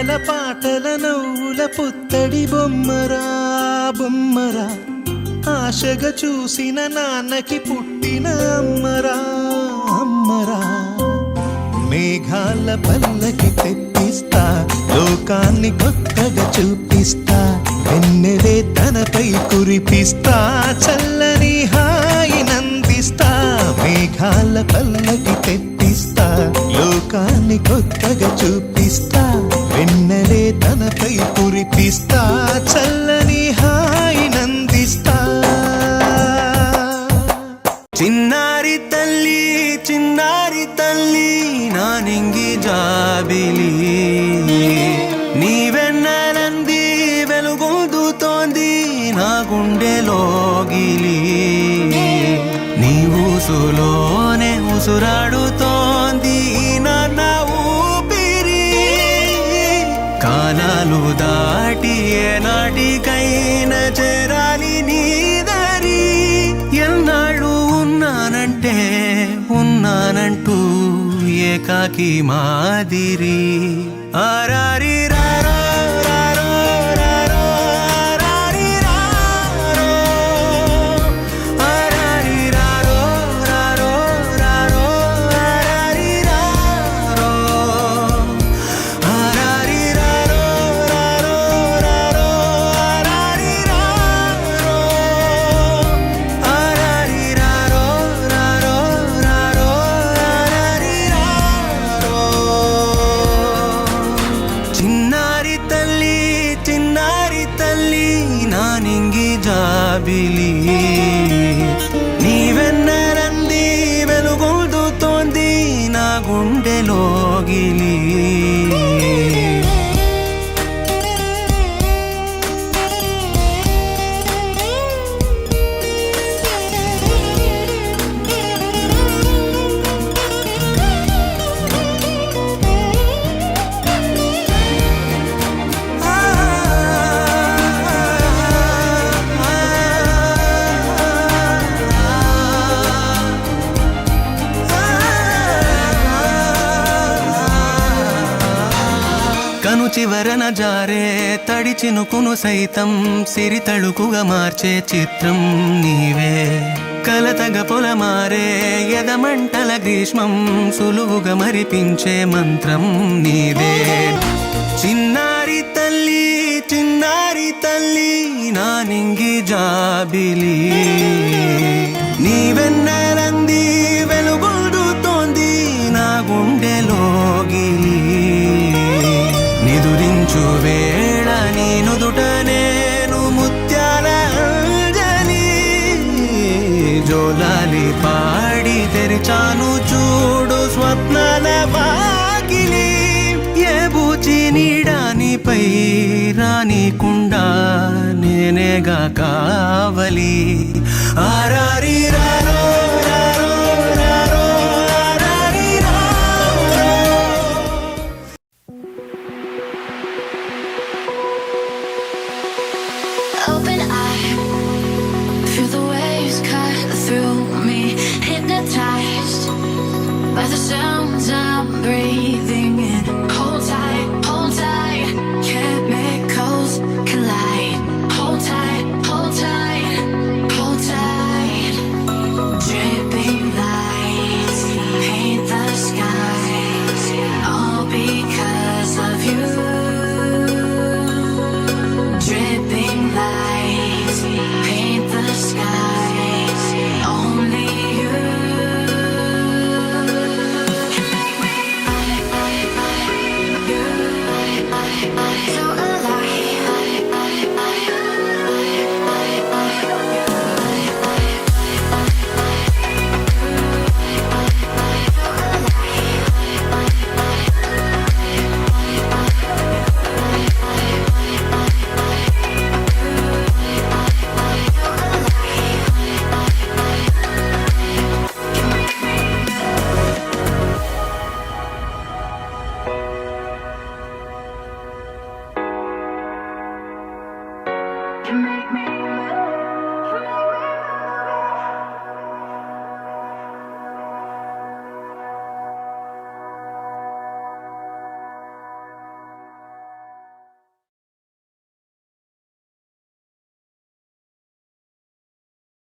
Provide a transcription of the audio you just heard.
ఆటల పాటల నవ్వుల పుత్తడి బొమ్మరా బొమ్మరా, ఆశగా చూసిన నాన్నకి పుట్టిన అమ్మరా అమ్మరా. మేఘాల పల్లకి తెప్పిస్తా, లోకాన్ని కొత్తగా చూపిస్తా, వెన్నెలే తనపై కురిపిస్తా, చల్లని హాయి నందిస్తా. మేఘాల పల్లకి తెప్పిస్తా, లోకాన్ని కొత్తగా చూపిస్తా, వెన్నెలే తనపై కురిపిస్తా, చల్లని హాయి నందిస్తా. చిన్నారి తల్లి చిన్నారి తల్లి నా నింగి జాబిలి, నీవెన్నెలంది వెలుగొందుతోంది నా గుండెలోగిలి, నీ ఊసులోనే ఉసురాడుతోంది నాన్న ఊపిరి. కాలాలు దాటి ఏనాటికైనా చేరాలి నీ దరి, ఎన్నాళ్ళు ఉన్నానంటే ఉన్నానంటూ ఏకాకి మాదిరి. ఆరారి రారో రారో రారో ఆరారి రారో, ఆరారి రారో రారో రారో ఆరారి రారో, ఆరారి రారో రారో రారో ఆరారి రారో, ఆరారి రారో రారో రారో ఆరారి రారో. చిన్నారి తల్లి చిన్నారి తల్లి నా నింగి జాబిలి, నీవెన్నెలంది వెలుగొందుతోంది నా గుండెలోగిలి. కను చివరన జారే తడి చినుకును సైతం సిరి తళుకుగా మార్చే చిత్రం నీవే, కలతగ పొలమారే ఎదమంటల గ్రీష్మం సులువుగా మరిపించే మంత్రం నీదే. చిన్నారి తల్లి చిన్నారి తల్లి నా నింగి జాబిలి, నీవెన్నెలంది వెలుగొందుతోంది నా గుండెలోగిలి, నిదురించు వేళ నీ నుదుట నేను ముత్యాల అంజలి, జోలాలి పాడి తెరిచాను చూడు స్వప్నాల వాకిలి, ఏ బూచి నీడానిపై రానికుండా నేనేగా కావలి. ఆరారి రారో రారో రారో ఆరారి రారో. Open eye, feel the waves cut through me, hypnotized by the sounds I'm breathing in. Hold tight, chemicals collide. Hold tight, hold tight, hold tight. Dripping lights paint the skies, all because of you. Dripping lights paint the skies, only you. So you make me